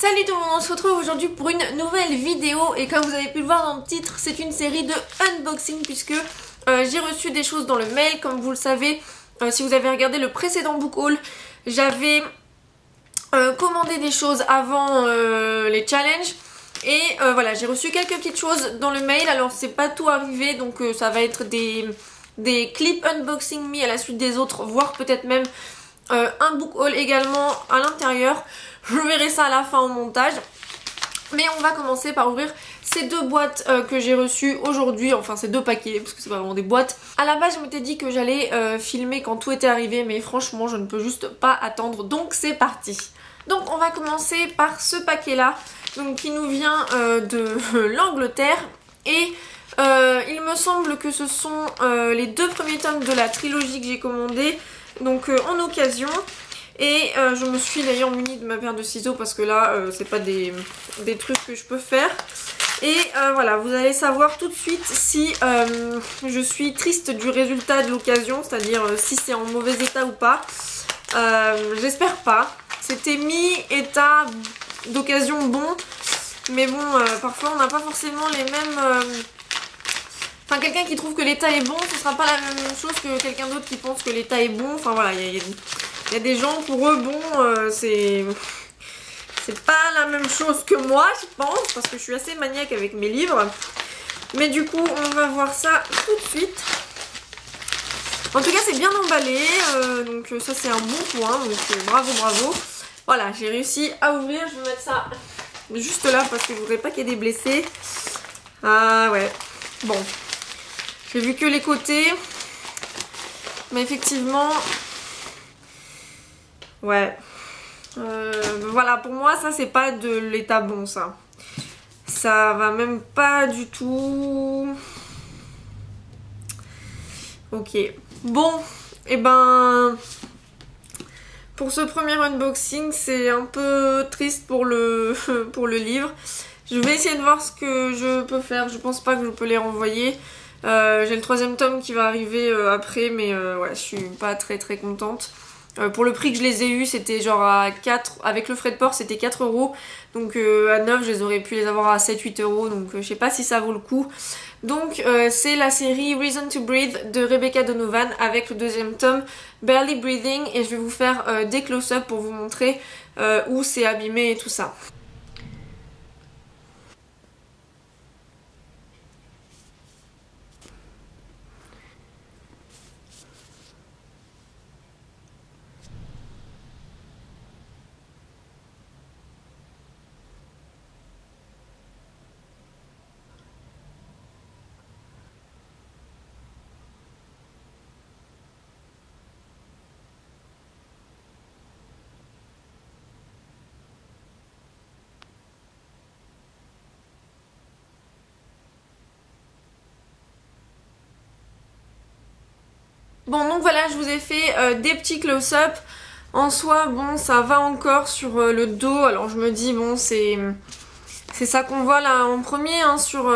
Salut tout le monde, on se retrouve aujourd'hui pour une nouvelle vidéo et comme vous avez pu le voir dans le titre, c'est une série de unboxing puisque j'ai reçu des choses dans le mail. Comme vous le savez, si vous avez regardé le précédent book haul, j'avais commandé des choses avant les challenges et voilà, j'ai reçu quelques petites choses dans le mail. Alors c'est pas tout arrivé, donc ça va être des clips unboxing mis à la suite des autres, voire peut-être même un book haul également à l'intérieur. Je verrai ça à la fin au montage. Mais on va commencer par ouvrir ces deux boîtes que j'ai reçues aujourd'hui. Enfin ces deux paquets parce que c'est pas vraiment des boîtes. À la base je m'étais dit que j'allais filmer quand tout était arrivé, mais franchement je ne peux juste pas attendre. Donc c'est parti. Donc on va commencer par ce paquet là, donc qui nous vient de l'Angleterre. Et il me semble que ce sont les deux premiers tomes de la trilogie que j'ai commandé, donc en occasion. Et je me suis d'ailleurs munie de ma paire de ciseaux parce que là c'est pas des trucs que je peux faire. Et voilà, vous allez savoir tout de suite si je suis triste du résultat de l'occasion, c'est-à-dire si c'est en mauvais état ou pas. J'espère pas. C'était mi-état d'occasion bon, mais bon, parfois on n'a pas forcément les mêmes... Enfin, quelqu'un qui trouve que l'état est bon, ce sera pas la même chose que quelqu'un d'autre qui pense que l'état est bon. Enfin voilà, il y a des gens, pour eux, bon, c'est pas la même chose que moi, je pense, parce que je suis assez maniaque avec mes livres. Mais du coup, on va voir ça tout de suite. En tout cas, c'est bien emballé, donc ça c'est un bon point, donc bravo, bravo. Voilà, j'ai réussi à ouvrir, je vais mettre ça juste là parce que je voudrais pas qu'il y ait des blessés. Ah ouais, bon. J'ai vu que les côtés, mais effectivement... Ouais, voilà, pour moi ça c'est pas de l'état bon, ça va même pas du tout. Ok, bon, et ben pour ce premier unboxing c'est un peu triste pour le livre. Je vais essayer de voir ce que je peux faire. Je pense pas que je peux les renvoyer. J'ai le troisième tome qui va arriver après, mais ouais, je suis pas très contente. Pour le prix que je les ai eu, c'était genre à 4, avec le frais de port c'était 4 €. Donc à 9 je les aurais pu les avoir à 7-8 €, donc je sais pas si ça vaut le coup. Donc c'est la série Reason to Breathe de Rebecca Donovan avec le deuxième tome Barely Breathing, et je vais vous faire des close-up pour vous montrer où c'est abîmé et tout ça. Bon, donc voilà, je vous ai fait des petits close-up. En soi, bon, ça va encore sur le dos. Alors je me dis, bon, c'est ça qu'on voit là en premier, hein, sur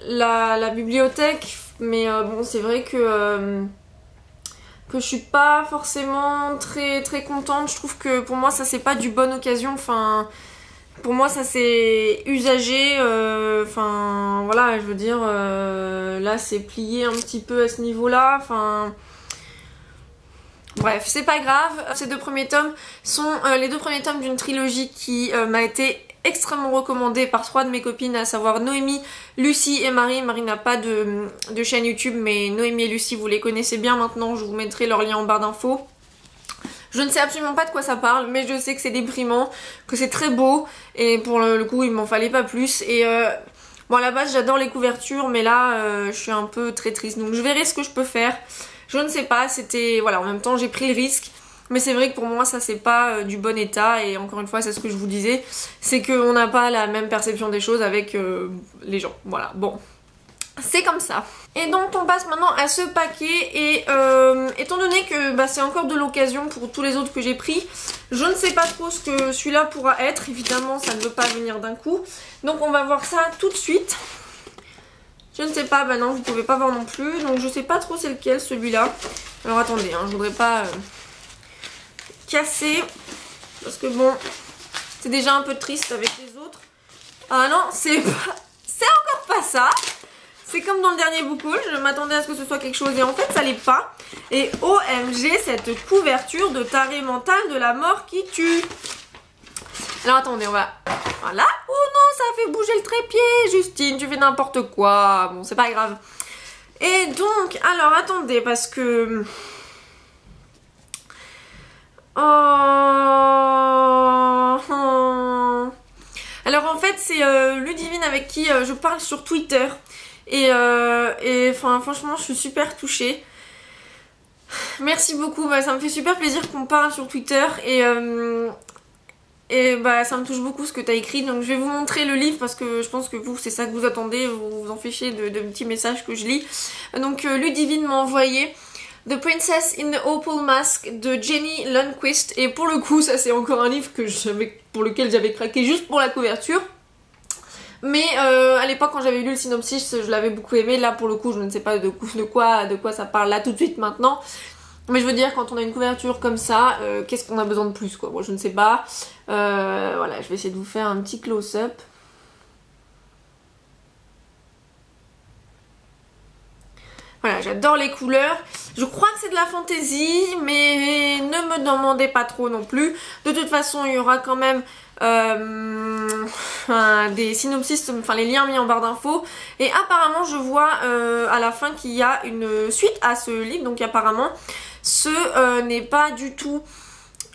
la bibliothèque. Mais bon, c'est vrai que je suis pas forcément très contente. Je trouve que pour moi, ça c'est pas du bonne occasion. Enfin... Pour moi ça c'est usagé, enfin voilà, je veux dire, là c'est plié un petit peu à ce niveau là, enfin bref, c'est pas grave. Ces deux premiers tomes sont les deux premiers tomes d'une trilogie qui m'a été extrêmement recommandée par 3 de mes copines, à savoir Noémie, Lucie et Marie. Marie n'a pas de chaîne YouTube, mais Noémie et Lucie vous les connaissez bien maintenant, je vous mettrai leur lien en barre d'infos. Je ne sais absolument pas de quoi ça parle, mais je sais que c'est déprimant, que c'est très beau, et pour le coup il m'en fallait pas plus. Et bon, à la base j'adore les couvertures, mais là je suis un peu très triste, donc je verrai ce que je peux faire. Je ne sais pas, c'était... Voilà, en même temps j'ai pris le risque, mais c'est vrai que pour moi ça c'est pas du bon état, et encore une fois c'est ce que je vous disais, c'est qu'on n'a pas la même perception des choses avec les gens, voilà, bon. C'est comme ça. Et donc on passe maintenant à ce paquet, et étant donné que bah, c'est encore de l'occasion pour tous les autres que j'ai pris, je ne sais pas trop ce que celui-là pourra être. Évidemment ça ne veut pas venir d'un coup, donc on va voir ça tout de suite. Je ne sais pas, bah non vous pouvez pas voir non plus, donc je sais pas trop c'est lequel celui-là. Alors attendez, hein, je voudrais pas casser. Parce que bon, c'est déjà un peu triste avec les autres. Ah non, c'est encore pas ça. C'est comme dans le dernier book haul, je m'attendais à ce que ce soit quelque chose et en fait ça l'est pas. Et OMG, cette couverture de taré mental de la mort qui tue. Alors attendez, on va... Voilà. Oh non, ça a fait bouger le trépied. Justine, tu fais n'importe quoi. Bon, c'est pas grave. Et donc, alors attendez, parce que... Oh. Alors en fait, c'est Ludivine avec qui je parle sur Twitter. Et enfin, franchement, je suis super touchée. Merci beaucoup, bah, ça me fait super plaisir qu'on parle sur Twitter. Et bah ça me touche beaucoup ce que tu as écrit, donc je vais vous montrer le livre parce que je pense que vous c'est ça que vous attendez, vous vous en fichez de petits messages que je lis. Donc Ludivine m'a envoyé The Princess in the Opal Mask de Jenny Lundquist et pour le coup ça c'est encore un livre pour lequel j'avais craqué juste pour la couverture. Mais à l'époque quand j'avais lu le synopsis je l'avais beaucoup aimé, là pour le coup je ne sais pas de quoi ça parle là tout de suite maintenant. Mais je veux dire, quand on a une couverture comme ça, qu'est-ce qu'on a besoin de plus quoi? Bon, je ne sais pas. Voilà, je vais essayer de vous faire un petit close-up. Voilà, j'adore les couleurs. Je crois que c'est de la fantaisie, mais ne me demandez pas trop non plus. De toute façon, il y aura quand même des synopsis, enfin les liens mis en barre d'infos. Et apparemment, je vois à la fin qu'il y a une suite à ce livre. Donc apparemment... Ce n'est pas du tout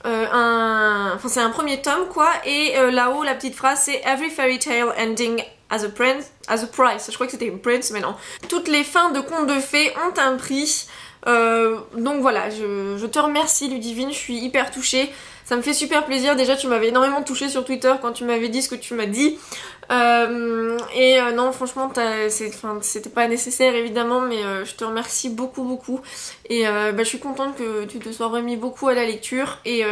enfin c'est un premier tome quoi et là-haut la petite phrase c'est Every fairy tale ending as a price. Je crois que c'était une prince mais non. Toutes les fins de contes de fées ont un prix. Donc voilà, je te remercie Ludivine, je suis hyper touchée. Ça me fait super plaisir. Déjà tu m'avais énormément touchée sur Twitter quand tu m'avais dit ce que tu m'as dit. Non franchement c'était pas nécessaire évidemment mais je te remercie beaucoup et je suis contente que tu te sois remis beaucoup à la lecture et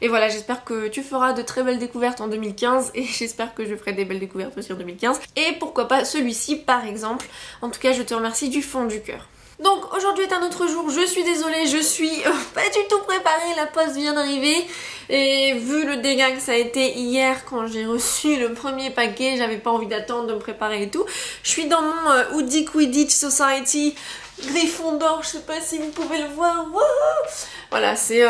voilà j'espère que tu feras de très belles découvertes en 2015 et j'espère que je ferai des belles découvertes aussi en 2015 et pourquoi pas celui-ci par exemple. En tout cas je te remercie du fond du cœur. Donc aujourd'hui est un autre jour, je suis désolée, je suis pas du tout préparée, la poste vient d'arriver et vu le dégât que ça a été hier quand j'ai reçu le premier paquet, j'avais pas envie d'attendre de me préparer et tout. Je suis dans mon Hoodie Quidditch Society Gryffondor, je sais pas si vous pouvez le voir. Wouhou, voilà, c'est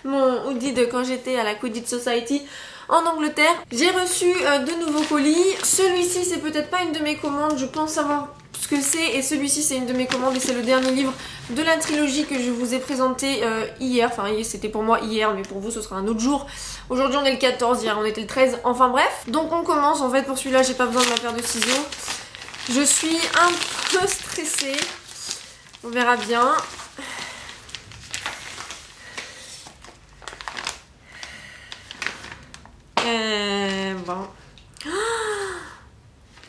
mon hoodie de quand j'étais à la Quidditch Society en Angleterre. J'ai reçu de nouveaux colis, celui-ci c'est peut-être pas une de mes commandes, je pense savoir ce que c'est et celui-ci c'est une de mes commandes et c'est le dernier livre de la trilogie que je vous ai présenté hier, enfin c'était pour moi hier mais pour vous ce sera un autre jour. Aujourd'hui on est le 14, hier on était le 13, enfin bref. Donc on commence, en fait pour celui-là j'ai pas besoin de ma paire de ciseaux. Je suis un peu stressée, on verra bien. Bon.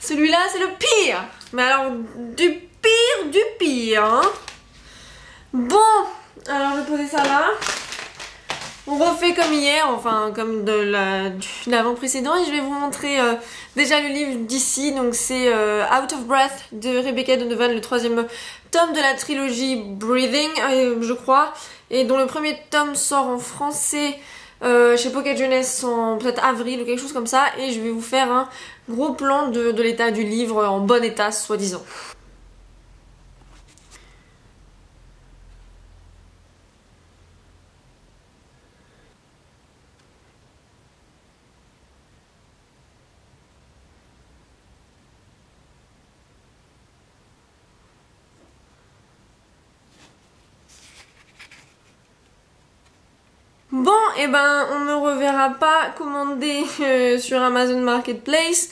Celui-là c'est le pire. Mais alors du pire hein. Bon, alors je vais poser ça là. On refait comme hier, enfin comme de l'avant précédent et je vais vous montrer déjà le livre d'ici. Donc c'est Out of Breath de Rebecca Donovan, le 3e tome de la trilogie Breathing je crois, et dont le premier tome sort en français chez Pocket Jeunesse en peut-être avril ou quelque chose comme ça, et je vais vous faire un gros plan de l'état du livre en bon état soi-disant. Bon, et ben on me reverra pas commander sur Amazon Marketplace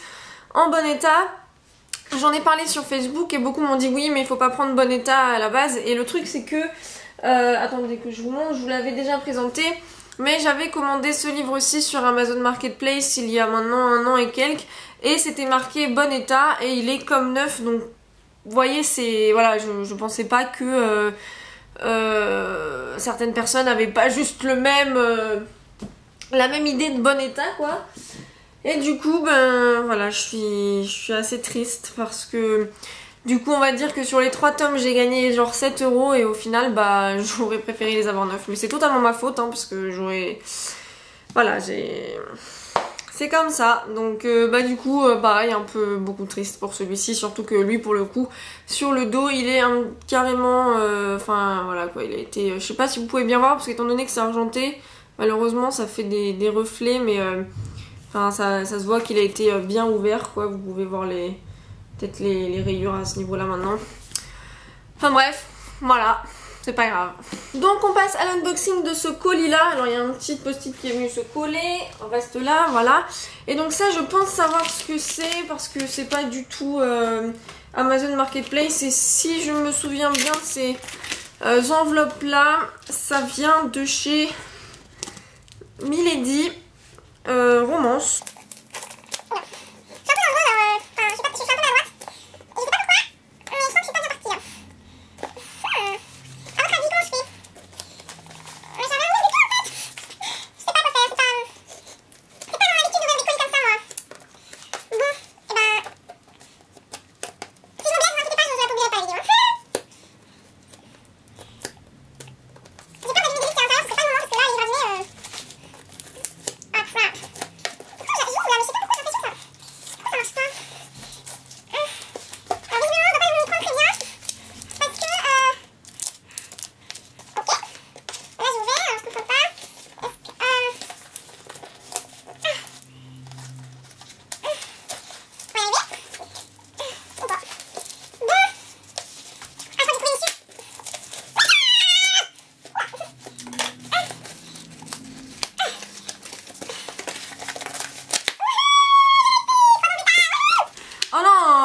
en bon état. J'en ai parlé sur Facebook et beaucoup m'ont dit oui mais il faut pas prendre bon état à la base. Et le truc c'est que, attendez que je vous montre, je vous l'avais déjà présenté, mais j'avais commandé ce livre-ci sur Amazon Marketplace il y a maintenant 1 an et quelques. Et c'était marqué bon état et il est comme neuf, donc vous voyez c'est, voilà, je pensais pas que... certaines personnes n'avaient pas juste la même idée de bon état quoi. Et du coup ben voilà, je suis assez triste parce que Du coup on va dire que sur les 3 tomes j'ai gagné genre 7 € et au final bah j'aurais préféré les avoir neufs. Mais c'est totalement ma faute hein, parce que j'aurais... Voilà, c'est comme ça. Donc bah du coup pareil, un peu beaucoup triste pour celui-ci. Surtout que lui pour le coup sur le dos il est carrément... Enfin voilà quoi, il a été... je sais pas si vous pouvez bien voir parce qu'étant donné que c'est argenté, malheureusement ça fait des reflets mais... Enfin ça se voit qu'il a été bien ouvert quoi. Vous pouvez voir peut-être les rayures à ce niveau là maintenant. Enfin bref, voilà, c'est pas grave. Donc on passe à l'unboxing de ce colis là. Alors il y a un petit post-it qui est venu se coller. On reste là, voilà. Et donc ça je pense savoir ce que c'est parce que c'est pas du tout Amazon Marketplace. Et si je me souviens bien ces enveloppes là, ça vient de chez Milady Romance.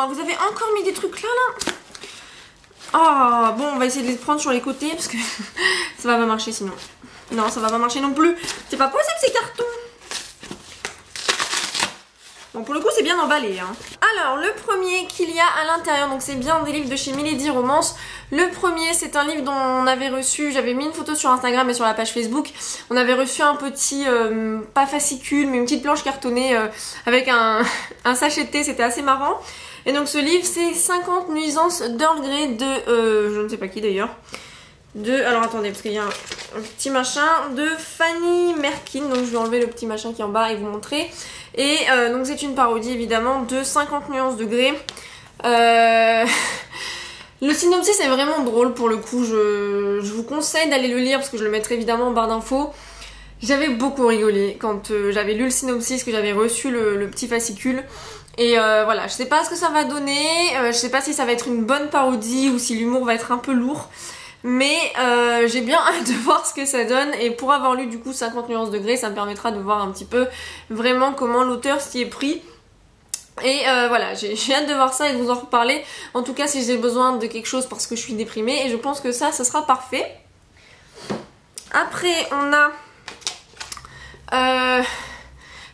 Vous avez encore mis des trucs là. Oh, bon, on va essayer de les prendre sur les côtés parce que ça va pas marcher sinon. Non, ça va pas marcher non plus. C'est pas possible ces cartons. Bon, pour le coup, c'est bien emballé. Hein. Alors, le premier qu'il y a à l'intérieur, donc c'est bien des livres de chez Milady Romance. Le premier, c'est un livre dont on avait reçu, j'avais mis une photo sur Instagram et sur la page Facebook. On avait reçu un petit, pas fascicule, mais une petite planche cartonnée avec un sachet de thé, c'était assez marrant. Et donc ce livre c'est 50 nuisances d'Earl Grey de, je ne sais pas qui d'ailleurs, alors attendez parce qu'il y a un petit machin, de Fanny Merkin, donc je vais enlever le petit machin qui est en bas et vous montrer. Et donc c'est une parodie évidemment de 50 nuances de Grey. Le synopsis est vraiment drôle pour le coup, je vous conseille d'aller le lire parce que je le mettrai évidemment en barre d'infos. J'avais beaucoup rigolé quand j'avais lu le synopsis, que j'avais reçu le petit fascicule. Et voilà, je sais pas ce que ça va donner, je sais pas si ça va être une bonne parodie ou si l'humour va être un peu lourd. Mais j'ai bien hâte de voir ce que ça donne. Et pour avoir lu du coup 50 nuances de Grey, ça me permettra de voir un petit peu vraiment comment l'auteur s'y est pris. Et voilà, j'ai hâte de voir ça et de vous en reparler. En tout cas, si j'ai besoin de quelque chose parce que je suis déprimée. Et je pense que ça sera parfait. Après, on a...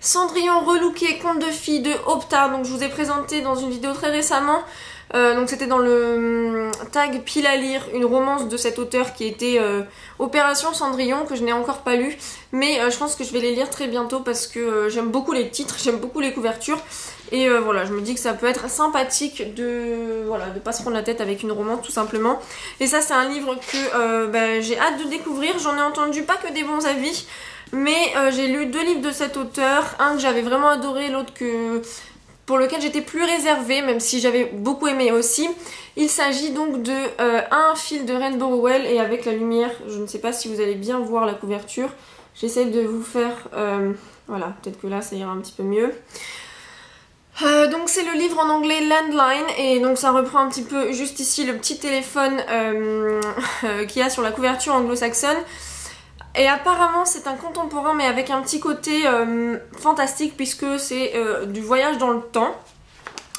Cendrillon relooké, conte de filles de Opta. Donc je vous ai présenté dans une vidéo très récemment. Donc c'était dans le tag pile à lire, une romance de cet auteur qui était Opération Cendrillon, que je n'ai encore pas lu. Mais je pense que je vais les lire très bientôt parce que j'aime beaucoup les titres, j'aime beaucoup les couvertures. Et voilà, je me dis que ça peut être sympathique de pas se prendre la tête avec une romance tout simplement. Et ça c'est un livre que j'ai hâte de découvrir. J'en ai entendu pas que des bons avis. Mais j'ai lu 2 livres de cet auteur, un que j'avais vraiment adoré, l'autre pour lequel j'étais plus réservée, même si j'avais beaucoup aimé aussi. Il s'agit donc de Un fil de Rainbow Rowell, et avec la lumière, je ne sais pas si vous allez bien voir la couverture, j'essaie de vous faire, voilà, peut-être que là ça ira un petit peu mieux. Donc c'est le livre en anglais Landline, et donc ça reprend un petit peu juste ici le petit téléphone qu'il y a sur la couverture anglo-saxonne. Et apparemment c'est un contemporain mais avec un petit côté fantastique puisque c'est du voyage dans le temps.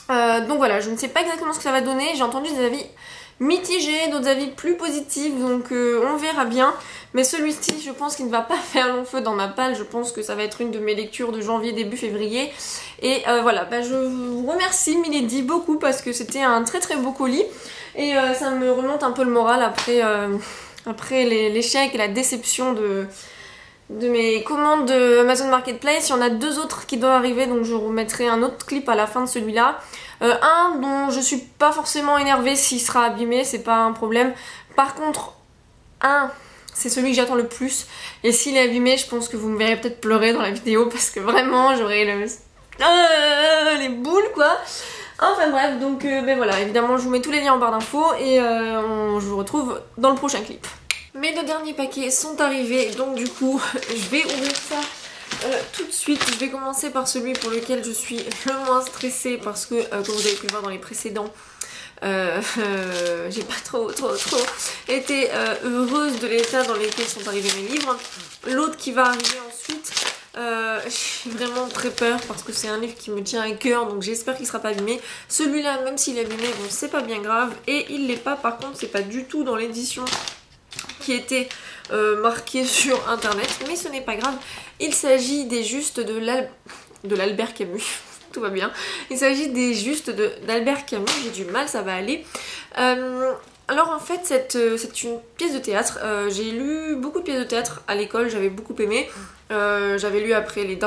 Donc voilà, je ne sais pas exactement ce que ça va donner, j'ai entendu des avis mitigés, d'autres avis plus positifs, donc on verra bien. Mais celui-ci je pense qu'il ne va pas faire long feu dans ma palle, je pense que ça va être une de mes lectures de janvier début février. Et voilà, je vous remercie Milady beaucoup parce que c'était un très très beau colis. Et ça me remonte un peu le moral après l'échec et la déception mes commandes de Amazon Marketplace. Il y en a 2 autres qui doivent arriver, donc je remettrai un autre clip à la fin de celui-là. Un dont je suis pas forcément énervée s'il sera abîmé, c'est pas un problème. Par contre, c'est celui que j'attends le plus. Et s'il est abîmé, je pense que vous me verrez peut-être pleurer dans la vidéo parce que vraiment j'aurai les boules quoi. Enfin bref, donc ben voilà, évidemment je vous mets tous les liens en barre d'infos et je vous retrouve dans le prochain clip. Mes 2 derniers paquets sont arrivés, donc du coup je vais ouvrir ça tout de suite. Je vais commencer par celui pour lequel je suis le moins stressée parce que comme vous avez pu le voir dans les précédents, j'ai pas trop été heureuse de l'état dans lequel sont arrivés mes livres. L'autre qui va arriver ensuite, j'ai vraiment très peur parce que c'est un livre qui me tient à cœur, donc j'espère qu'il sera pas abîmé. Celui-là, même s'il est abîmé, bon c'est pas bien grave, et il l'est pas, par contre c'est pas du tout dans l'édition qui était marquée sur internet, mais ce n'est pas grave. Il s'agit des justes de l'Albert Camus. Tout va bien. Il s'agit des justes d'Albert Camus, j'ai du mal, ça va aller. Alors en fait c'est une pièce de théâtre. J'ai lu beaucoup de pièces de théâtre à l'école, j'avais beaucoup aimé. J'avais lu après les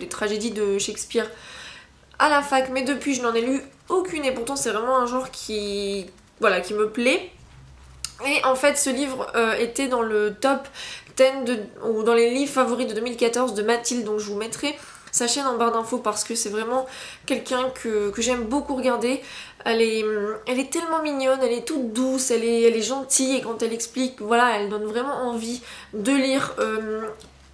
tragédies de Shakespeare à la fac, mais depuis je n'en ai lu aucune et pourtant c'est vraiment un genre qui me plaît. Et en fait ce livre était dans le top 10 ou dans les livres favoris de 2014 de Mathilde, donc je vous mettrai sa chaîne en barre d'infos parce que c'est vraiment quelqu'un que j'aime beaucoup regarder. Elle est tellement mignonne, elle est toute douce, elle est gentille et quand elle explique, voilà, elle donne vraiment envie de lire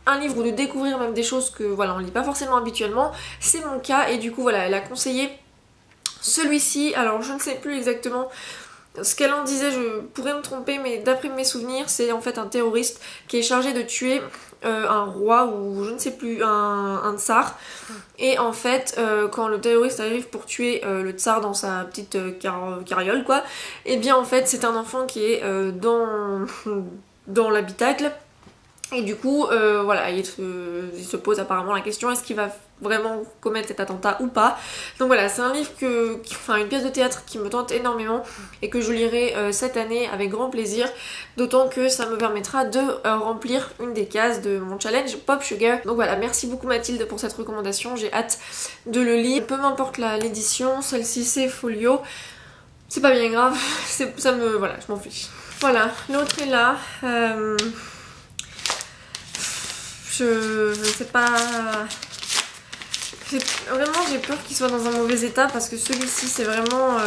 un livre ou de découvrir même des choses que voilà on lit pas forcément habituellement. C'est mon cas et du coup voilà, elle a conseillé celui-ci. Alors je ne sais plus exactement ce qu'elle en disait, je pourrais me tromper, mais d'après mes souvenirs, c'est en fait un terroriste qui est chargé de tuer un roi ou je ne sais plus, un tsar. Et en fait, quand le terroriste arrive pour tuer le tsar dans sa petite carriole, quoi, et bien en fait, c'est un enfant qui est dans l'habitacle. Et du coup, voilà, il se pose apparemment la question, est-ce qu'il va vraiment commettre cet attentat ou pas? Donc voilà, c'est un livre une pièce de théâtre qui me tente énormément et que je lirai cette année avec grand plaisir, d'autant que ça me permettra de remplir une des cases de mon challenge Pop Sugar. Donc voilà, merci beaucoup Mathilde pour cette recommandation, j'ai hâte de le lire. Peu m'importe l'édition, celle-ci c'est Folio, c'est pas bien grave, voilà, je m'en fiche. Voilà, l'autre est là. Je sais pas... Vraiment j'ai peur qu'il soit dans un mauvais état parce que celui-ci c'est vraiment...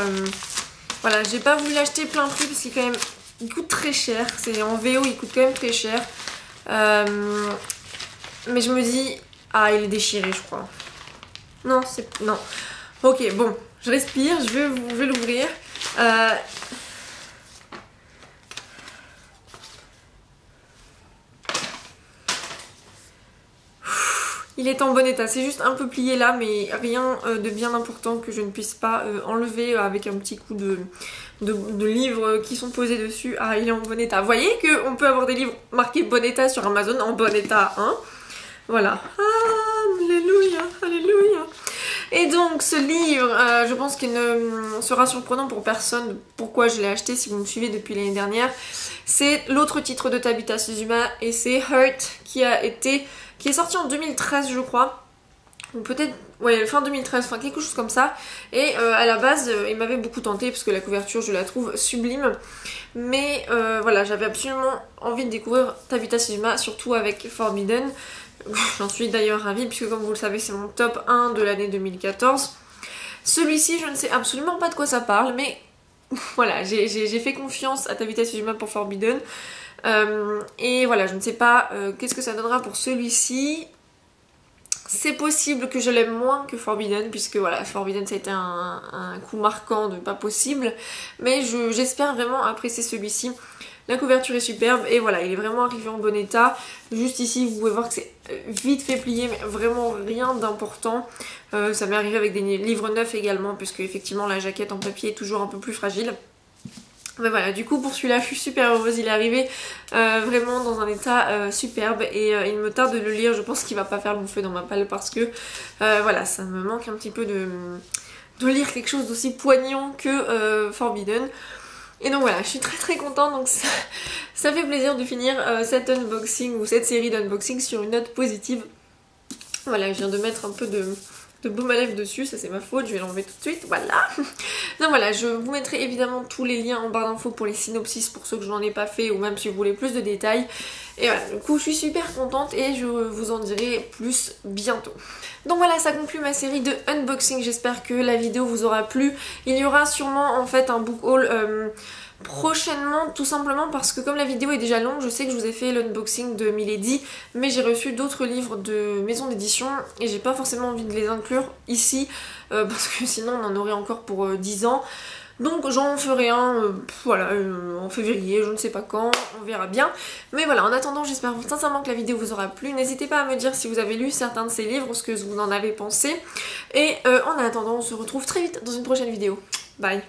Voilà, j'ai pas voulu l'acheter plein prix parce qu'il quand même... Il coûte très cher, c'est en VO, il coûte quand même très cher. Mais je me dis... Ah, il est déchiré je crois. Non, c'est... Non. Ok, bon, je respire, je vais l'ouvrir. Il est en bon état, c'est juste un peu plié là, mais rien de bien important que je ne puisse pas enlever avec un petit coup de livres qui sont posés dessus. Ah, il est en bon état. Vous voyez qu'on peut avoir des livres marqués bon état sur Amazon, en bon état, hein. Voilà. Alléluia, alléluia. Et donc ce livre, je pense qu'il ne sera surprenant pour personne pourquoi je l'ai acheté si vous me suivez depuis l'année dernière. C'est l'autre titre de Tabitha Suzuma et c'est Hurt qui est sorti en 2013 je crois. Ou peut-être, ouais, fin 2013, enfin quelque chose comme ça. Et à la base, il m'avait beaucoup tenté parce que la couverture, je la trouve sublime. Mais voilà, j'avais absolument envie de découvrir Tabitha Suzuma, surtout avec Forbidden. J'en suis d'ailleurs ravie puisque comme vous le savez, c'est mon top 1 de l'année 2014. Celui-ci, je ne sais absolument pas de quoi ça parle, mais voilà, j'ai fait confiance à Tabitha Suzuma pour Forbidden. Et voilà, je ne sais pas qu'est-ce que ça donnera pour celui-ci. C'est possible que je l'aime moins que Forbidden, puisque voilà, Forbidden ça a été un coup marquant de pas possible, mais j'espère vraiment apprécier celui-ci. La couverture est superbe et voilà, il est vraiment arrivé en bon état. Juste ici, vous pouvez voir que c'est vite fait plier, mais vraiment rien d'important. Ça m'est arrivé avec des livres neufs également, puisque effectivement la jaquette en papier est toujours un peu plus fragile. Mais voilà, du coup pour celui-là je suis super heureuse, il est arrivé vraiment dans un état superbe et il me tarde de le lire. Je pense qu'il va pas faire long feu dans ma palle parce que voilà, ça me manque un petit peu de lire quelque chose d'aussi poignant que Forbidden. Et donc voilà, je suis très contente, donc ça fait plaisir de finir cet unboxing ou cette série d'unboxing sur une note positive. Voilà, je viens de mettre un peu de baume à lèvres dessus, ça c'est ma faute, je vais l'enlever tout de suite, voilà. Donc voilà, je vous mettrai évidemment tous les liens en barre d'infos pour les synopsis pour ceux que je n'en ai pas fait ou même si vous voulez plus de détails. Et voilà, du coup je suis super contente et je vous en dirai plus bientôt. Donc voilà, ça conclut ma série de unboxing, j'espère que la vidéo vous aura plu. Il y aura sûrement en fait un book haul prochainement, tout simplement parce que comme la vidéo est déjà longue, je sais que je vous ai fait l'unboxing de Milady, mais j'ai reçu d'autres livres de maison d'édition et j'ai pas forcément envie de les inclure ici parce que sinon on en aurait encore pour 10 ans. Donc j'en ferai un, voilà, en février, je ne sais pas quand, on verra bien. Mais voilà, en attendant, j'espère sincèrement que la vidéo vous aura plu. N'hésitez pas à me dire si vous avez lu certains de ces livres, ce que vous en avez pensé. Et en attendant, on se retrouve très vite dans une prochaine vidéo. Bye!